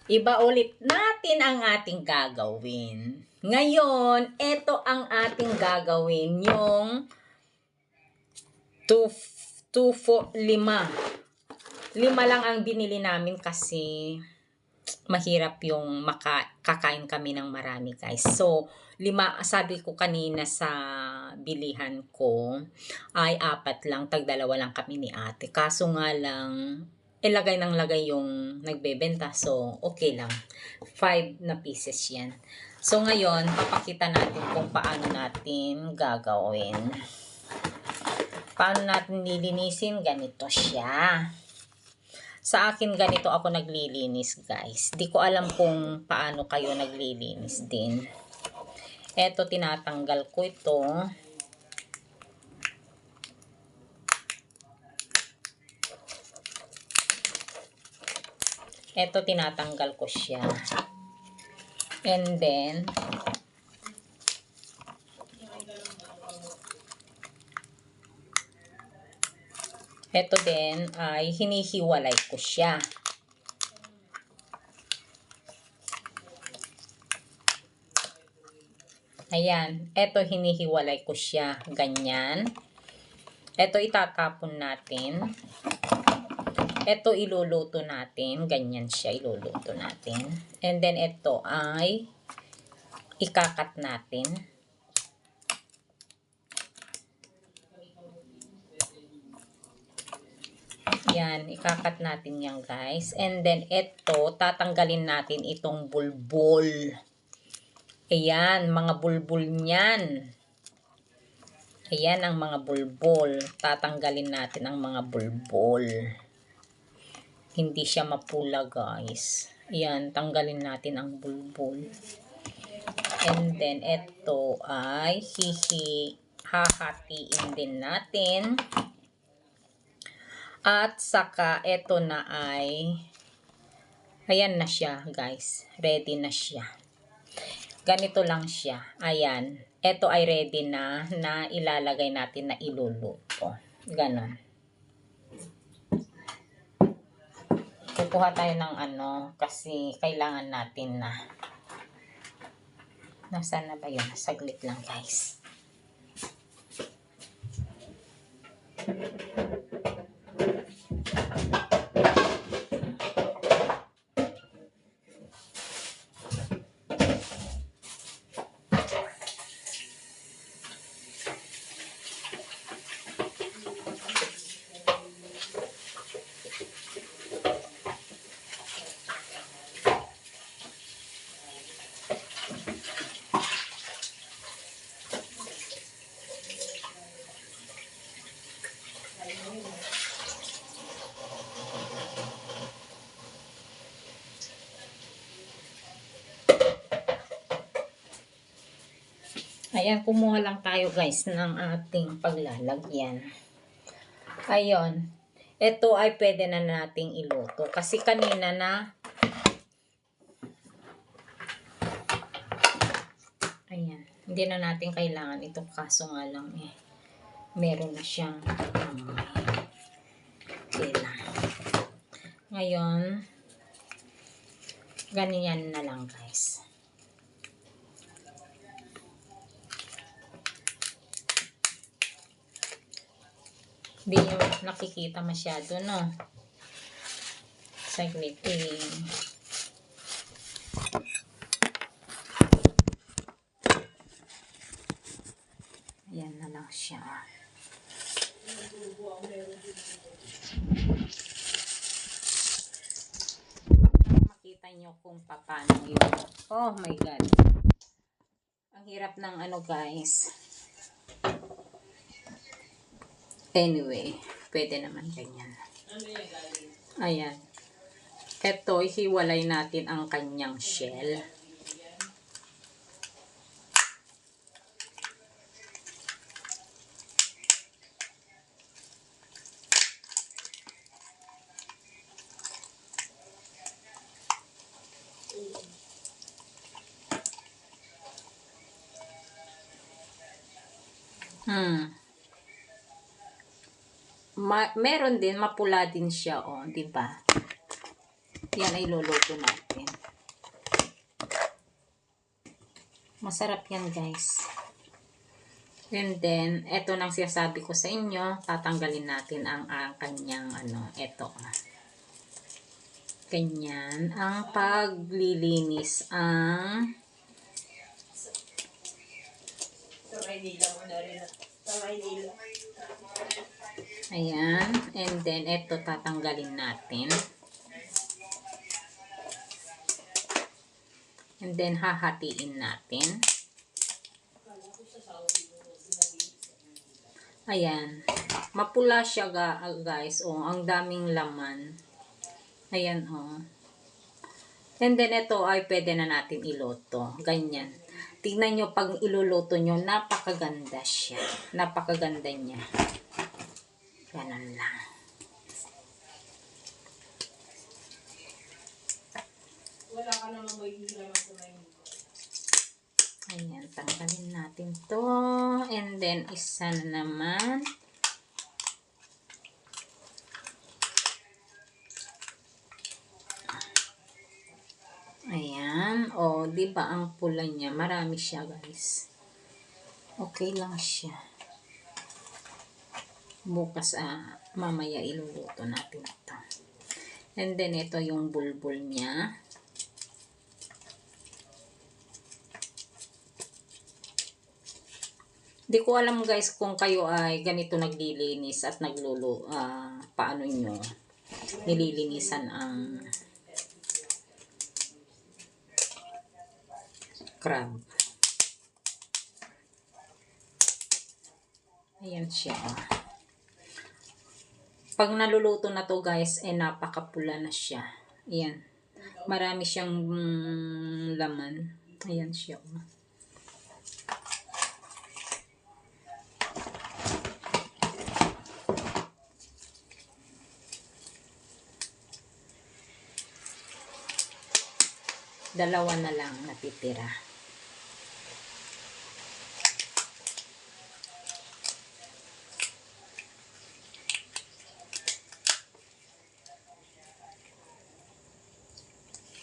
Iba ulit natin ang ating gagawin. Ngayon, ito ang ating gagawin, yung 5. Lima lang ang binili namin kasi mahirap yung kakain kami ng marami, guys. So, 5, sabi ko kanina sa bilihan ko, ay 4 lang, tag-2 lang kami ni ate. Kaso nga lang, lagay ng lagay yung nagbebenta. So, okay lang. 5 na pieces yan. So, ngayon, papakita natin kung paano natin gagawin. Paano natin lilinisin? Ganito siya. Sa akin, ganito ako naglilinis, guys. Di ko alam kung paano kayo naglilinis din. Eto, tinatanggal ko ito. Eto, tinatanggal ko siya. And then, eto din ay hinihiwalay ko siya. Ayan, eto hinihiwalay ko siya. Ganyan. Eto itatapon natin. Ito iluluto natin. Ganyan siya, iluluto natin. And then, ito ay ikakat natin. Yan, ikakat natin yan, guys. And then, ito, tatanggalin natin itong bulbul. Ayan, mga bulbul niyan. Ayan ang mga bulbul. Tatanggalin natin ang mga bulbul. Hindi siya mapula, guys. Ayan, tanggalin natin ang bulbul. And then, ito ay hahatiin din natin. At saka, ito na ay, ayan na siya, guys. Ready na siya. Ganito lang siya. Ayan. Ito ay ready na ilalagay natin na iluluto. Ganon. Kukuha tayo ng kasi kailangan natin na. Nasaan na ba yun? Saglit lang, guys. Ayan, kumuha lang tayo, guys, ng ating paglalagyan. Ayun. Ito ay pwede na nating iluto. Kasi kanina na, ayan, hindi na natin kailangan ito. Kaso nga lang meron na siyang okay lang. Ngayon, ganyan na lang, guys. Hindi nyo nakikita masyado, no? Saglit Ayan na lang siya. Makita nyo kung paano yun. Oh my God. Ang hirap ng guys. Anyway, pwede naman ganyan. Ayan. Ito, ihiwalay natin ang kanyang shell. Meron din, mapula din siya, di ba? Yan ay luluto natin. Masarap yan guys. And then, eto nang sinasabi ko sa inyo, tatanggalin natin ang kanyang eto. Ganyan, ang paglilinis ang ayan, and then eto tatanggalin natin. And then, hahatiin natin. Ayan. Mapula siya guys. Oh, ang daming laman. Ayan, oh. And then, ito ay pwede na natin iluto. Ganyan. Tingnan nyo, pag iluluto nyo, napakaganda siya. Napakaganda niya. Ganun lang. Wala ka naman magiging ayan, tanggalin natin to. And then, isa na naman. Ayan. O, diba ang pula niya? Marami siya, guys. Okay lang siya. Bukas, mamaya iluluto natin ito. And then, ito yung bulbul niya. Di ko alam guys kung kayo ay ganito naglilinis at paano nyo nililinisan ang crab. Ayan siya. Pag naluluto na to guys, napakapula na siya. Ayan. Marami siyang laman. Ayan siya. Dalawa na lang natitira.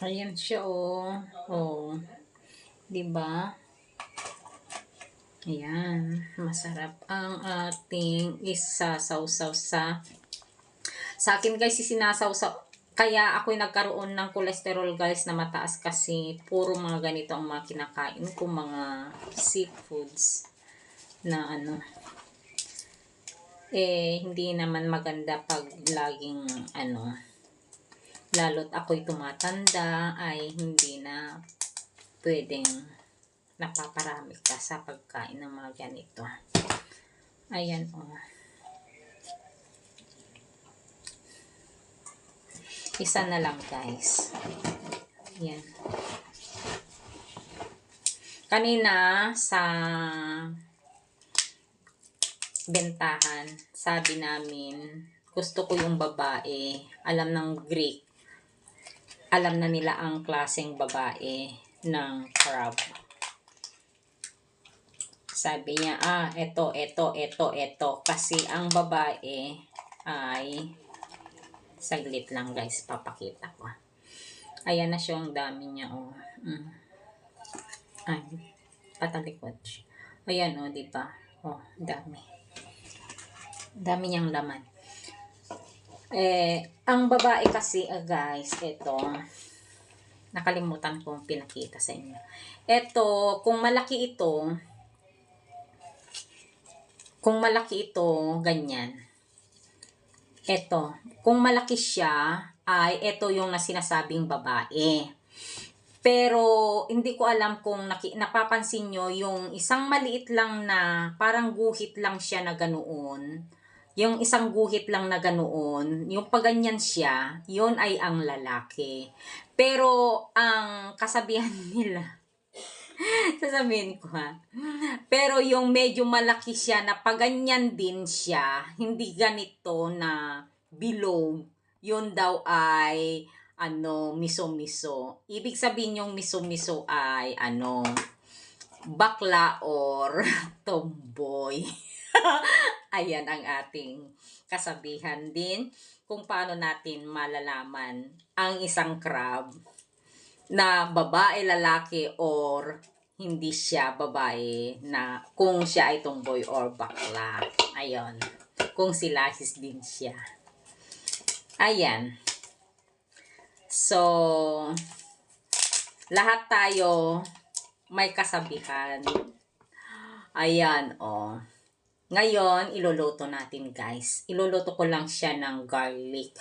Ayan siya, oh. Oh. 'Di ba? Ayan, masarap ang ating isasawsaw sa akin guys, sinasawsaw. Kaya ako'y nagkaroon ng cholesterol guys na mataas kasi puro mga ganito ang mga kinakain ko, mga seafoods na hindi naman maganda pag laging lalo't ako'y tumatanda ay hindi na pwedeng napaparami ka sa pagkain ng mga ganito. Ayan, oh. Isa na lang guys. Yan. Kanina sa bentahan, sabi namin, gusto ko yung babae. Alam ng Greek. Alam na nila ang klaseng babae ng crab. Sabi niya, eto. Kasi ang babae ay saglit lang guys, papakita ko. Ayan na siya, ang dami niya, oh. Ay, patalikod siya. Ayan, oh, diba? Oh, dami. Dami niyang laman. Ang babae kasi, guys, ito, nakalimutan kong pinakita sa inyo. Ito, kung malaki ito, ganyan. Ito, kung malaki siya, ay ito yung sinasabing babae. Pero, hindi ko alam kung napapansin nyo, yung isang maliit lang na, parang guhit lang siya na ganoon. Yung isang guhit lang na ganoon, yung paganyan siya, yun ay ang lalaki. Pero, ang kasabihan nila, sasabihin ko pero yung medyo malaki siya na paganyan din siya, hindi ganito na bilog, yun daw ay miso-miso. Ibig sabihin yung miso-miso ay bakla or tomboy. Ayan ang ating kasabihan din kung paano natin malalaman ang isang crab na babae, lalaki, or hindi siya babae na kung siya ay tomboy or bakla. Ayun. Kung si Lahis din siya. Ayan. So, lahat tayo may kasabihan. Ayan, oh. Ngayon, iluluto natin, guys. Iluluto ko lang siya ng garlic.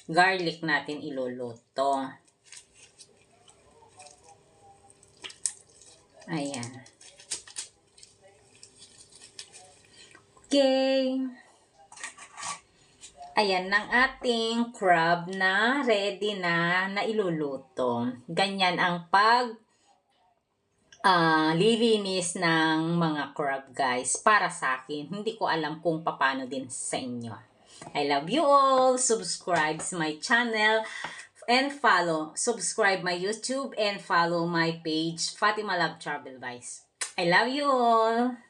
Garlic natin iluluto. Ayan. Okay. Ayan ng ating crab na ready na iluluto. Ganyan ang lilinis ng mga crab, guys. Para sa akin, hindi ko alam kung paano din sa inyo. I love you all. Subscribe to my channel and subscribe my YouTube and follow my page, Fatima Love Travel Guys. I love you all.